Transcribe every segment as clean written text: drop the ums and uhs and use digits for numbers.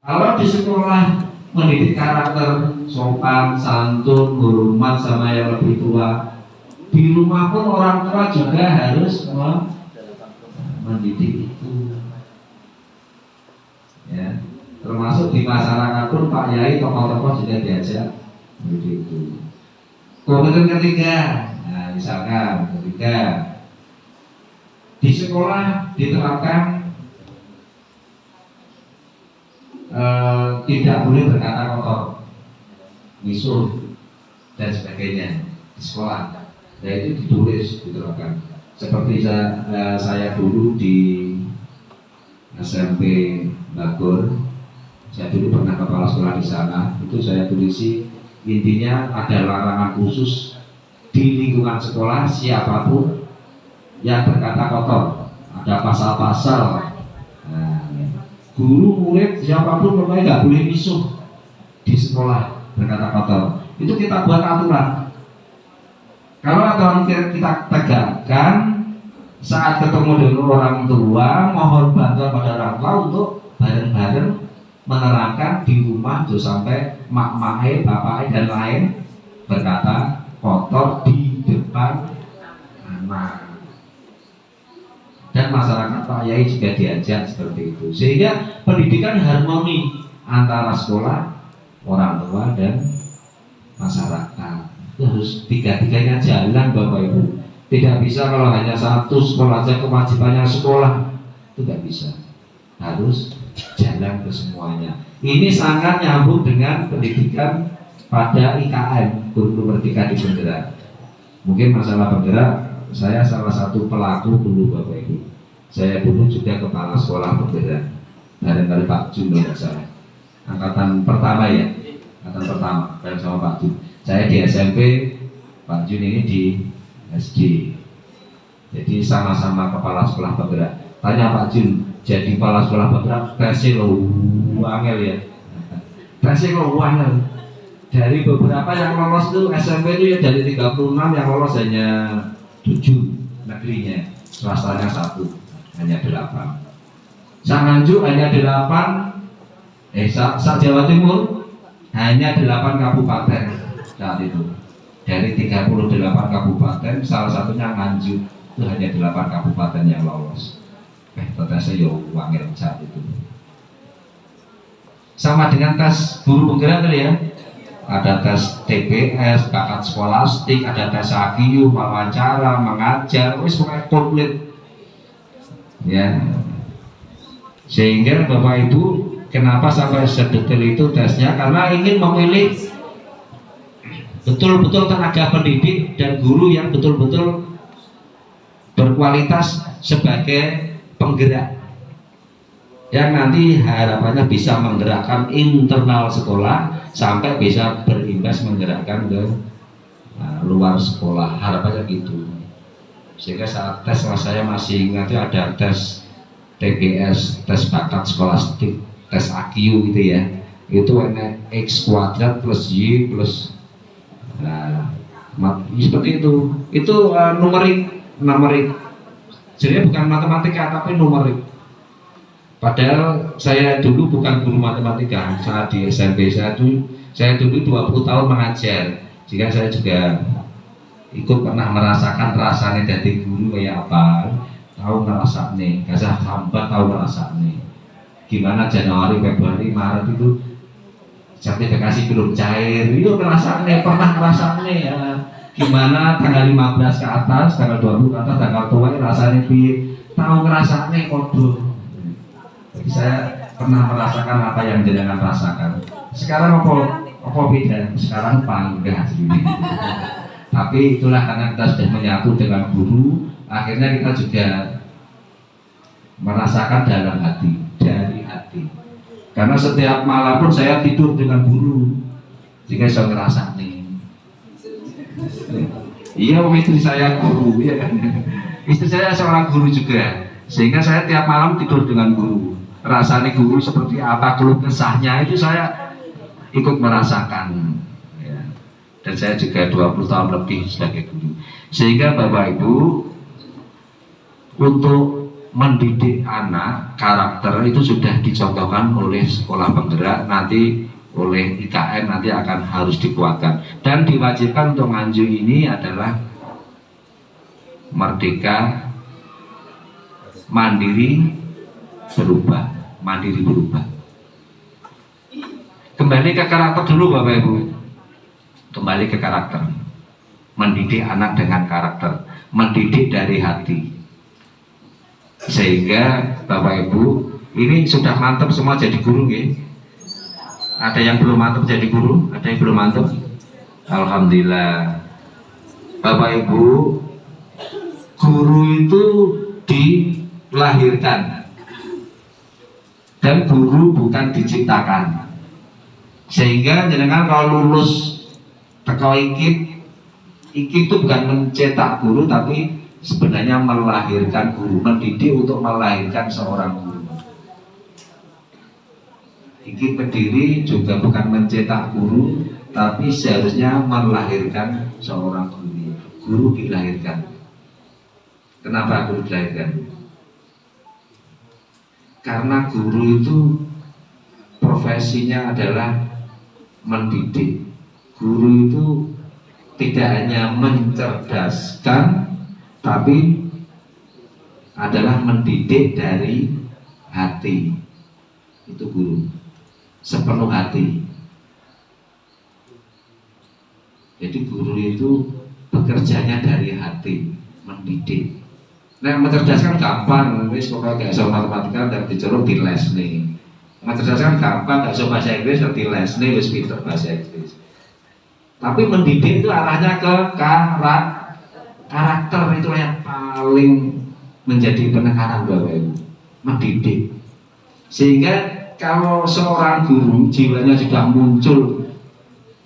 Kalau di sekolah mendidik karakter sopan, santun, hormat sama yang lebih tua, di rumah pun orang tua juga harus mendidik itu. Ya, termasuk di masyarakat pun Pak Yai, tokoh-tokoh juga diajak mendidik itu. Komitmen ketiga, nah misalkan ketiga di sekolah diterapkan tidak boleh berkata kotor, misuh dan sebagainya di sekolah. Nah itu ditulis, diterapkan. Seperti saya dulu di SMP Bagor, saya dulu pernah kepala sekolah di sana. Itu saya tulisi intinya ada larangan khusus di lingkungan sekolah siapapun yang berkata kotor. Ada pasal-pasal. Guru, murid, siapapun pokoknya nggak boleh misuh di sekolah berkata kotor. Itu kita buat aturan. Kalau aturan kita tegakkan, saat ketemu dengan orang tua, mohon bantuan pada orang tua untuk bareng-bareng menerangkan di rumah tuh sampai mak-mak, bapak dan lain berkata kotor di depan anak. Dan masyarakat Pak Yai juga diajak seperti itu, sehingga pendidikan harmoni antara sekolah, orang tua dan masyarakat. Itu harus tiga-tiganya jalan Bapak Ibu. Tidak bisa kalau hanya satu sekolah saja kewajibannya sekolah, itu tidak bisa. Harus jalan ke semuanya. Ini sangat nyambung dengan pendidikan pada IKM, Guru Merdeka di Penggerak. Mungkin masalah penggerak, saya salah satu pelaku dulu Bapak Ibu. Saya dulu juga kepala sekolah penggerak bareng Pak Jun ya saya. Angkatan pertama ya, angkatan pertama bareng sama Pak Jun. Saya di SMP, Pak Jun ini di SD. Jadi sama-sama kepala sekolah penggerak. Tanya Pak Jun, jadi kepala sekolah penggerak tesnya lo angel ya. Tesnya lo angel. Dari beberapa yang lolos itu SMP itu ya dari 36 yang lolos hanya 7 negerinya, swastanya 1, hanya 8. Sanganju hanya 8, Jawa Timur hanya 8 kabupaten saat itu. Dari 38 kabupaten, salah satunya Nganjuk, itu hanya 8 kabupaten yang lolos. Tesnya ya wangil saat itu. Sama dengan tes guru penggerak tadi ya. Ada tes TPS, bakat skolastik, ada tes AQU, wawancara, mengajar, wis pokoknya komplit. Ya. Sehingga Bapak Ibu, kenapa sampai sedetail itu tesnya? Karena ingin memilih betul-betul tenaga pendidik dan guru yang betul-betul berkualitas sebagai penggerak. Yang nanti harapannya bisa menggerakkan internal sekolah sampai bisa berimbas menggerakkan ke luar sekolah, harapannya gitu. Sehingga saat tes saya masih ingat ada tes TPS, tes bakat skolastik, tes AQU gitu ya. Itu X kuadrat plus Y plus seperti itu. Itu numerik. Jadi bukan matematika tapi numerik. Padahal saya dulu bukan guru matematika saat di SMP. Saya dulu 20 tahun mengajar. Jika saya juga ikut pernah merasakan rasanya jadi guru kayak apa, tahu ngerasane, kasih hamba tahu ngerasane. Gimana Januari, Februari, Maret itu sertifikasi belum cair, itu ngerasane, pernah ngerasane ya. Gimana tanggal 15 ke atas, tanggal 20 ke atas, tanggal tua rasanya tahu ngerasane kodoh. Jadi saya pernah merasakan apa yang jenengan rasakan. Sekarang apa beda? Sekarang bangga sini. Tapi itulah karena kita sudah menyatu dengan guru, akhirnya kita juga merasakan dalam hati, dari hati. Karena setiap malam pun saya tidur dengan guru, jika saya ngerasa nih. Iya, istri saya guru, ya kan? Istri saya seorang guru juga, sehingga saya tiap malam tidur dengan guru. Rasanya guru seperti apa, keluh kesahnya itu saya ikut merasakan ya. Dan saya juga 20 tahun lebih sebagai guru. Sehingga Bapak Ibu, untuk mendidik anak karakter itu sudah dicontohkan oleh sekolah penggerak, nanti oleh IKN nanti akan harus dikuatkan dan diwajibkan untuk Nganjuk ini adalah merdeka, mandiri, berubah. Kembali ke karakter dulu Bapak Ibu. Kembali ke karakter. Mendidik anak dengan karakter, mendidik dari hati. Sehingga Bapak Ibu ini sudah mantap semua jadi guru nggih? Ada yang belum mantap jadi guru? Ada yang belum mantap? Alhamdulillah. Bapak Ibu, guru itu dilahirkan dan guru bukan diciptakan. Sehingga jenengan kalau lulus teko iki itu bukan mencetak guru, tapi sebenarnya melahirkan guru, mendidik untuk melahirkan seorang guru. Iki pendiri juga bukan mencetak guru, tapi seharusnya melahirkan seorang guru. Guru dilahirkan. Kenapa guru dilahirkan? Karena guru itu profesinya adalah mendidik. Guru itu tidak hanya mencerdaskan, tapi adalah mendidik dari hati. Itu guru, sepenuh hati. Jadi guru itu bekerjanya dari hati, mendidik. Nah, mencerdaskan gampang, wis pokoknya gak iso matematika dan dicorok di les nih. Mencerdaskan gampang, gak iso bahasa Inggris dan di les nih, wis pinter bahasa Inggris. Tapi mendidik itu arahnya ke karakter, itu yang paling menjadi penekanan Bapak Ibu. Mendidik. Sehingga kalau seorang guru jiwanya sudah muncul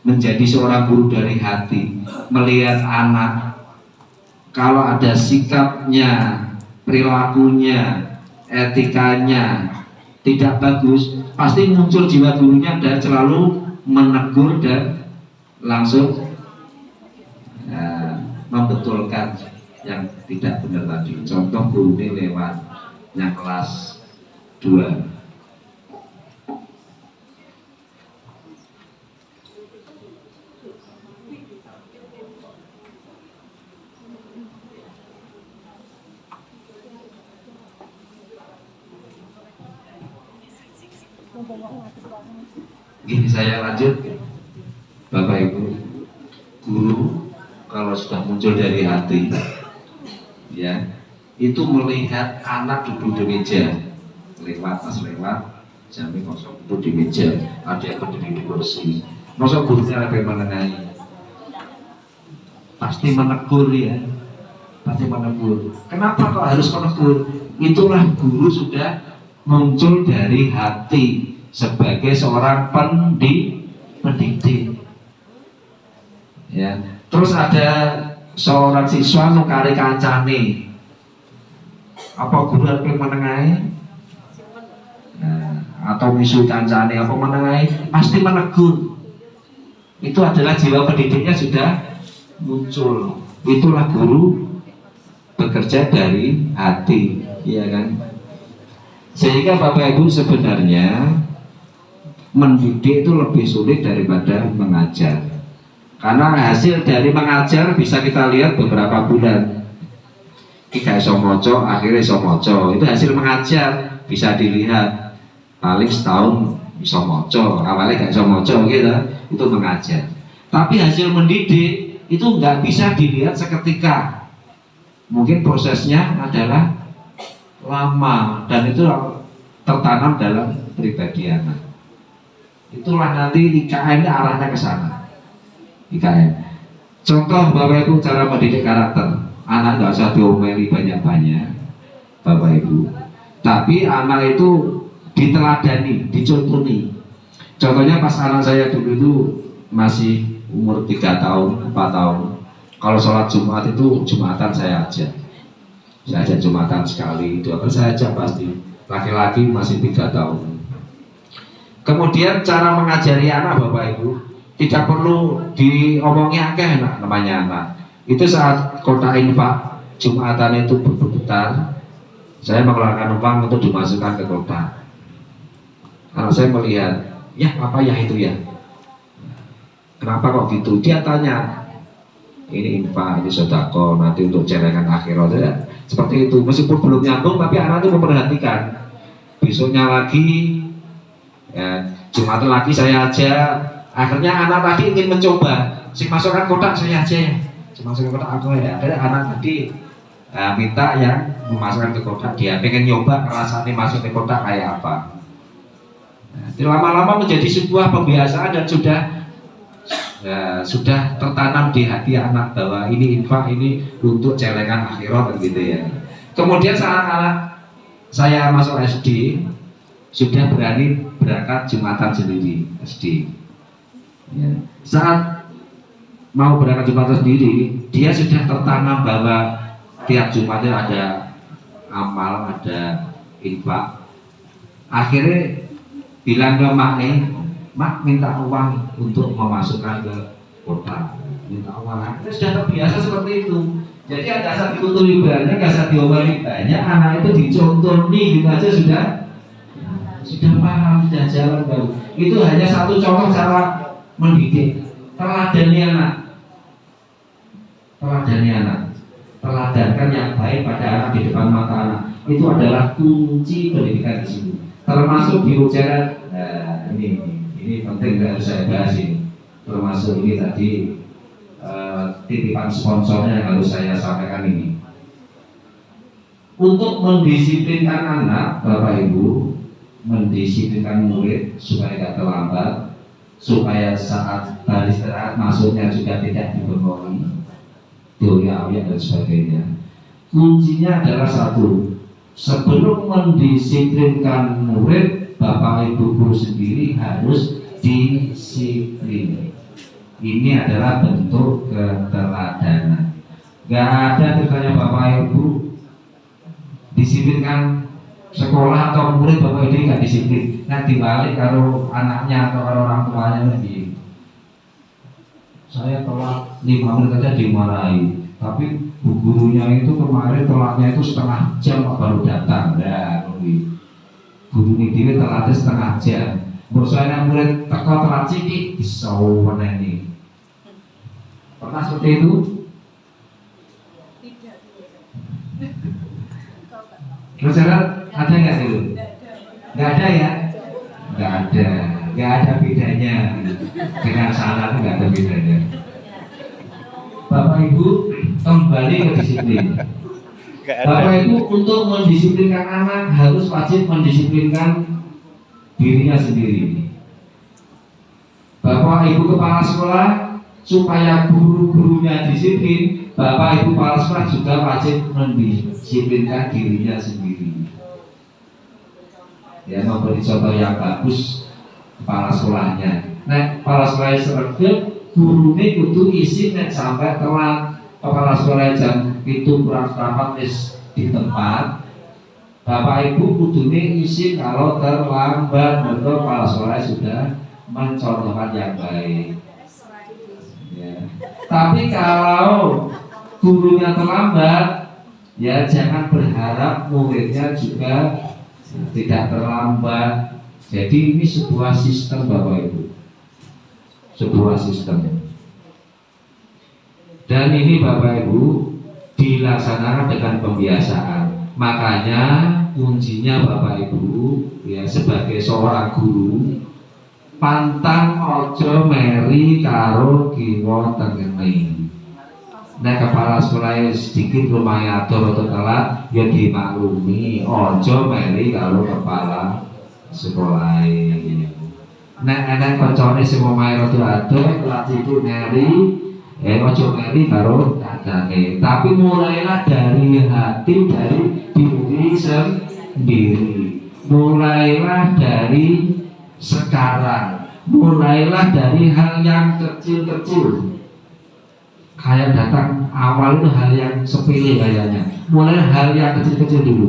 menjadi seorang guru dari hati, melihat anak, kalau ada sikapnya, perilakunya, etikanya tidak bagus, pasti muncul jiwa gurunya dan selalu menegur dan langsung membetulkan yang tidak benar tadi. Contoh guru ini lewat yang kelas 2. Gini saya lanjut, Bapak Ibu. Guru kalau sudah muncul dari hati, ya, itu melihat anak duduk di meja, pas lewat, jamnya kosong duduk di meja, ada yang berdiri di kursi. Masa gurunya lebih menengahi? Pasti menegur ya, pasti menegur. Kenapa kok harus menegur? Itulah guru sudah muncul dari hati sebagai seorang pendidik. Ya. Terus ada seorang siswa nukari kancane, apa guru harus menengahi? Nah, atau misu kancane apa menengahi? Pasti menegur. Itu adalah jiwa pendidiknya sudah muncul. Itulah guru bekerja dari hati, ya kan? Sehingga Bapak Ibu sebenarnya mendidik itu lebih sulit daripada mengajar. Karena hasil dari mengajar bisa kita lihat beberapa bulan. Kita iso moco, akhirnya iso moco. Itu hasil mengajar bisa dilihat. Paling setahun iso moco, awalnya gak iso moco gitu. Itu mengajar. Tapi hasil mendidik itu nggak bisa dilihat seketika. Mungkin prosesnya adalah lama dan itu tertanam dalam pribadi anak. Itulah nanti IKN arahnya ke sana. IKN. Contoh Bapak Ibu cara mendidik karakter. Anak nggak usah diomeli banyak-banyak, Bapak Ibu. Tapi anak itu diteladani, dicontoni. Contohnya pas anak saya dulu itu masih umur 3 tahun, 4 tahun. Kalau sholat Jumat itu Jumatan saya ajak. Saya ajak Jumatan sekali, 2 kali saya ajak pasti. Laki-laki masih 3 tahun. Kemudian cara mengajari anak Bapak Ibu tidak perlu diomongi akeh namanya anak. Itu saat kota infak Jumatan itu berputar, Saya mengeluarkan uang untuk dimasukkan ke kotak. Kalau saya melihat, ya apa ya itu ya? Kenapa kok gitu? Dia tanya, ini infak, ini sedekah, nanti untuk celengan akhirat ya. Seperti itu, meskipun belum nyambung, tapi anak itu memperhatikan. Besoknya lagi, ya, Jumat lagi saya aja. Akhirnya anak tadi ingin mencoba, masukkan kotak saya aja ya. Masukkan kotak aku ya. Akhirnya anak tadi minta yang memasukkan ke kotak. Dia pengen nyoba rasanya masuk ke kotak kayak apa. Nah, lama-lama menjadi sebuah pembiasaan dan sudah tertanam di hati anak bahwa ini infak, ini untuk celengan akhirat gitu ya. Kemudian saat anak saya masuk SD, sudah berani berangkat Jumatan sendiri SD. Ya. Saat mau berangkat Jumatan sendiri, dia sudah tertanam bahwa tiap Jumatnya ada amal, ada infak. Akhirnya bilang ke mak nih, mak minta uang untuk memasukkan ke kotak, minta uang. Akhirnya sudah terbiasa seperti itu. Jadi ada saat dituntut banyak, ada saat diomongin banyak, anak itu dicontoh nih gitu aja sudah paham, sudah jalan baru. Itu hanya satu contoh cara mendidik. Teladani anak, teladankan yang baik pada anak di depan mata anak. Itu adalah kunci pendidikan di sini. Termasuk di ujaran, ini penting harus saya bahas ini. Termasuk ini tadi titipan sponsornya yang harus saya sampaikan ini. Untuk mendisiplinkan anak, Bapak Ibu, mendisiplinkan murid supaya tidak terlambat, supaya saat baris istirahat masuknya juga tidak dibengong, doya-doya dan sebagainya. Kuncinya adalah satu. Sebelum mendisiplinkan murid, Bapak Ibu guru sendiri harus disiplin. Ini adalah bentuk keteladanan. Gak ada ceritanya Bapak Ibu disiplinkan sekolah atau murid Bapak Ibu gak disiplin. Nah dibalik kalau anaknya atau kalau orang tuanya lebih. Saya telat 5 menit saja dimarahi. Tapi bu gurunya itu kemarin telatnya itu setengah jam baru datang. Nah, guru ini telatnya setengah jam. Berusaha murid teko telat sedikit bisa meneni. Pernah seperti itu? Tidak. Masyarakat ada nggak dulu? Nggak ada ya? Nggak ada bedanya. Dengan salah nggak ada bedanya. Bapak Ibu kembali ke disiplin. Bapak Ibu untuk mendisiplinkan anak harus wajib mendisiplinkan dirinya sendiri. Bapak Ibu kepala sekolah supaya guru-gurunya disiplin, Bapak Ibu kepala sekolah juga wajib mendisiplinkan dirinya sendiri. Ya, memberi contoh yang bagus kepala sekolahnya. Nah, kepala sekolahnya serta gurunya kudu isi nek sampai telat. Kepala sekolah jam itu kurang seperempat di tempat. Bapak Ibu kudune isi kalau terlambat, betul kepala sekolah sudah mencontohkan yang baik. Ya. Tapi kalau gurunya terlambat, ya jangan berharap muridnya juga tidak terlambat. Jadi ini sebuah sistem Bapak Ibu, sebuah sistem. Dan ini Bapak Ibu dilaksanakan dengan pembiasaan. Makanya kuncinya Bapak Ibu ya sebagai seorang guru, pantang ojo meri karo kiwa tengene. Nek kepala sekolah sedikit lumayan atur atau telat ya dimaklumi, ojo meri karo kepala sekolah. Nek enek kancane sing omahe rada adoh telat itu meri ojo meri karo kakake. Tapi mulailah dari hati, dari diri sendiri. Mulailah dari sekarang. Mulailah dari hal yang kecil-kecil. Kayak datang awal itu hal yang sepele kayaknya. Mulai hal yang kecil-kecil dulu.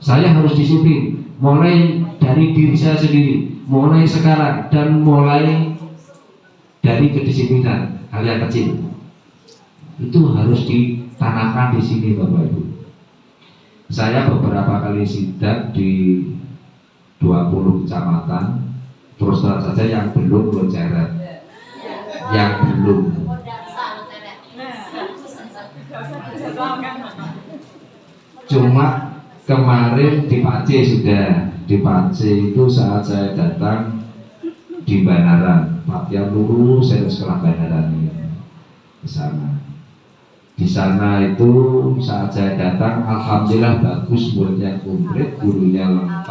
Saya harus disiplin. Mulai dari diri saya sendiri. Mulai sekarang dan mulai dari kedisiplinan. Hal yang kecil itu harus ditanamkan di sini Bapak Ibu. Saya beberapa kali sidak di 20 kecamatan, terus terang saja yang belum lo ceret, yang belum. Cuma kemarin di Pace sudah, di Pace itu saat saya datang di Banaran, Pak yang lurus saya sekolah Banaran ini ke sana. Di sana itu saat saya datang, alhamdulillah bagus, muridnya komplit, gurunya lengkap.